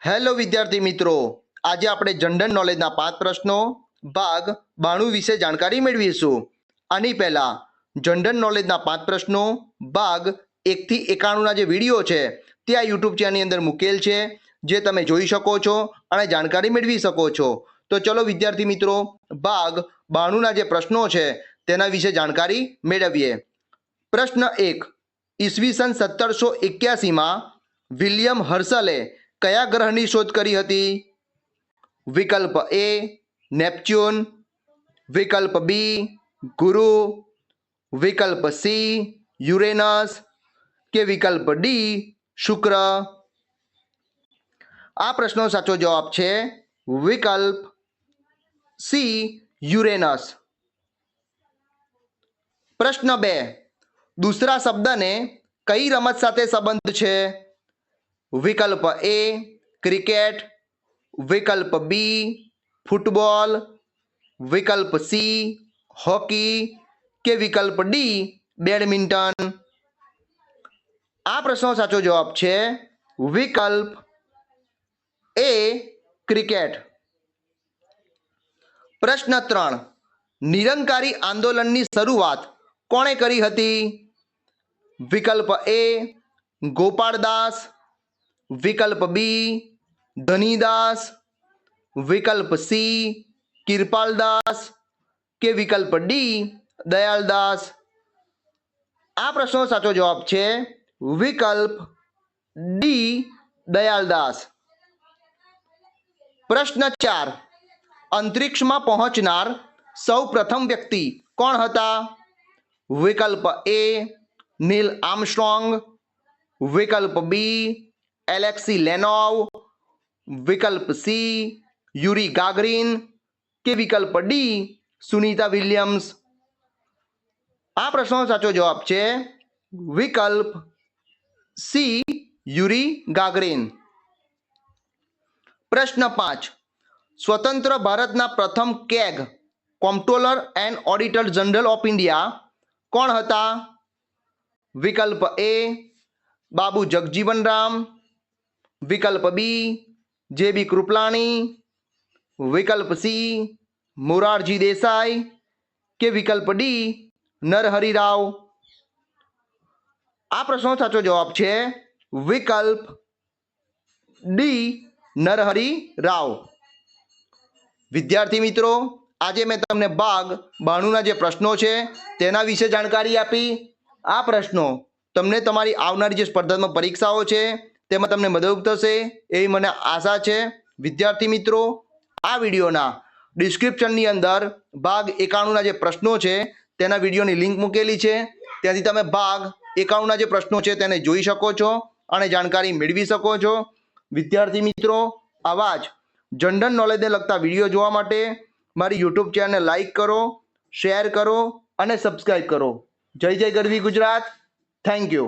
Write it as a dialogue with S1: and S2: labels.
S1: Hello વિદ્યાર્થી મિત્રો, આજે આપણે જનરલ નોલેજના 5 પ્રશ્નો ભાગ 92 વિશે જાણકારી મેળવીશું. આની પહેલા જનરલ નોલેજના 5 પ્રશ્નો ભાગ 1 થી 91ના જે વિડીયો છે તે આ યુટ્યુબ ચેનલની અંદર મૂકેલ છે, જે તમે જોઈ શકો છો અને જાણકારી મેળવી શકો છો. તો ચલો વિદ્યાર્થી મિત્રો, ભાગ 92ના જે પ્રશ્નો છે તેના વિશે જાણકારી મેળવીએ. પ્રશ્ન 1. ઈસવીસન 1781માં વિલિયમ હર્શલે કયા ગ્રહની શોધ કરી હતી? વિકલ્પ એ નેપચ્યુન, વિકલ્પ બી ગુરુ, વિકલ્પ સી યુરેનસ કે વિકલ્પ ડી શુક્ર. આ પ્રશ્નનો સાચો જવાબ છે વિકલ્પ સી યુરેનસ. પ્રશ્ન 2. દૂસરા શબ્દને કઈ રમત સાથે સંબંધ છે? વિકલ્પ એ ક્રિકેટ, વિકલ્પ બી ફૂટબોલ, વિકલ્પ સી હોકી કે વિકલ્પ ડી બેડમિન્ટન. આ પ્રશ્નનો સાચો જવાબ છે વિકલ્પ એ ક્રિકેટ. પ્રશ્ન 3. નિરંકારી આંદોલનની શરૂઆત કોણે કરી હતી? વિકલ્પ એ ગોપાળદાસ, વિકલ્પ બી ધનીદાસ, વિકલ્પ સી કિરપાલદાસ કે વિકલ્પ ડી દયાળદાસ. આ પ્રશ્નનો સાચો જવાબ છે વિકલ્પ ડી દયાળદાસ. પ્રશ્ન 4. અંતરિક્ષમાં પહોંચનાર સૌ પ્રથમ વ્યક્તિ કોણ હતા? વિકલ્પ એ નીલ આર્મસ્ટ્રોંગ, વિકલ્પ બી એલેક્સી લેનોવ, વિકલ્પ સી યુરી ગાગરીન કે વિકલ્પ ડી સુનીતા વિલિયમ્સ. આ પ્રશ્નનો સાચો જવાબ છે વિકલ્પ સી યુરી ગાગરીન. પ્રશ્ન 5. સ્વતંત્ર ભારતના પ્રથમ CAG કોમ્પ્ટ્રોલર and auditor general of India કોણ હતા? વિકલ્પ એ બાબુ જગજીવન રામ, વિકલ્પ બી જે.બી. કૃપલાણી, વિકલ્પ સી મોરારજી દેસાઈ કે વિકલ્પ ડી નરહરિ રાવ. આ પ્રશ્નનો સાચો જવાબ છે વિકલ્પ ડી નરહરિ રાવ. વિદ્યાર્થી મિત્રો, આજે મેં તમને ભાગ 92ના જે પ્રશ્નો છે તેના વિશે જાણકારી આપી. આ પ્રશ્નો તમને તમારી આવનારી જે સ્પર્ધાત્મક પરીક્ષાઓ છે તેમાં તમને મદદરૂપ થશે એવી મને આશા છે. વિદ્યાર્થી મિત્રો, આ વિડીયોના ડિસ્ક્રિપ્શનની અંદર ભાગ 91ના જે પ્રશ્નો છે તેના વિડીયોની લિંક મૂકેલી છે, ત્યાંથી તમે ભાગ 91ના જે પ્રશ્નો છે તેને જોઈ શકો છો અને જાણકારી મેળવી શકો છો. વિદ્યાર્થી મિત્રો, આવા જ જનરલ નોલેજને લગતા વિડીયો જોવા માટે મારી યુટ્યુબ ચેનલને લાઈક કરો, શેર કરો અને સબસ્ક્રાઈબ કરો. જય જય ગરવી ગુજરાત. Thank you.